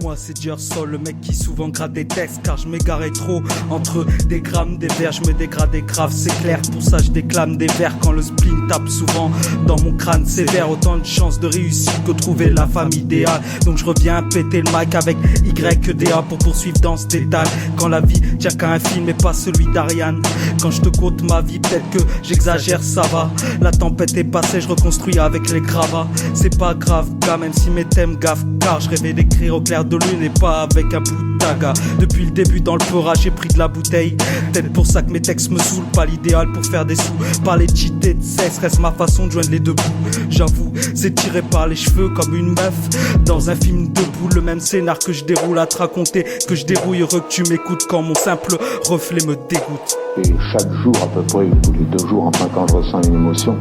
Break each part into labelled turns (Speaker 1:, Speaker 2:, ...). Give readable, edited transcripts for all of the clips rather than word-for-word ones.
Speaker 1: Moi c'est Jersol, le mec qui souvent grade des textes, car je m'égarais trop entre des grammes, des vers, je me dégradais grave, c'est clair. Pour ça je déclame des vers quand le spleen tape souvent dans mon crâne sévère. Autant de chances de réussite que trouver la femme idéale. Donc je reviens péter le mic avec YDA pour poursuivre dans ce détail. Quand la vie tient qu'à un film et pas celui d'Ariane. Quand je te côte ma vie, peut-être que j'exagère, ça va. La tempête est passée, je reconstruis avec les gravats. C'est pas grave, gars, même si mes thèmes gaffent, car je rêvais d'écrire au clair de lune et pas avec un bout de taga. Depuis le début dans le peurage j'ai pris de la bouteille. Peut-être pour ça que mes textes me saoulent. Pas l'idéal pour faire des sous. Parler de cheat et de cesse reste ma façon de joindre les deux bouts. J'avoue c'est tiré par les cheveux comme une meuf dans un film debout. Le même scénar que je déroule à te raconter, que je dérouille, heureux que tu m'écoutes quand mon simple reflet me dégoûte.
Speaker 2: Et chaque jour à peu près, ou tous les 2 jours, enfin quand je ressens une émotion,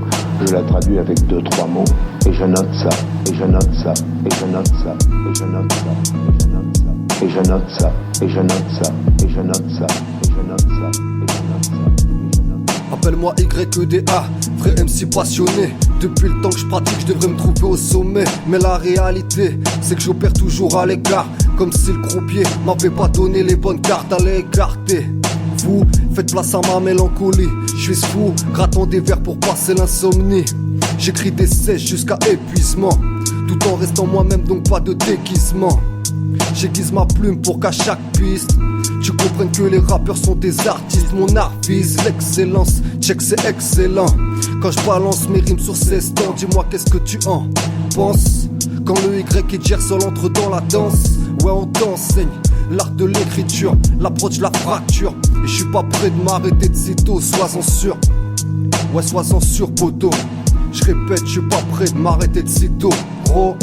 Speaker 2: je la traduis avec 2-3 mots, et je note ça, et je note ça, et je note ça, et je note ça, et je note ça, et je note ça, et je note ça, et je note ça, et je note ça, et je note ça, et je note ça.
Speaker 3: Appelle-moi YDA, vrai MC passionné. Depuis le temps que je pratique, je devrais me trouver au sommet. Mais la réalité, c'est que j'opère toujours à l'écart. Comme si le croupier m'avait pas donné les bonnes cartes à l'écarter. Vous, faites place à ma mélancolie. Je suis fou, grattant des verres pour passer l'insomnie. J'écris des sèches jusqu'à épuisement, tout en restant moi-même, donc pas de déguisement. J'aiguise ma plume pour qu'à chaque piste tu comprennes que les rappeurs sont des artistes. Mon art vise l'excellence, check c'est excellent. Quand je balance mes rimes sur 16 temps, dis-moi qu'est-ce que tu en penses. Quand le Y et Jersol entre dans la danse, ouais on t'enseigne l'art de l'écriture, l'approche de la fracture. Et je suis pas prêt de m'arrêter de sitôt, sois-en sûr. Ouais sois-en sûr poteau. Je répète, je suis pas prêt de m'arrêter de sitôt, gros.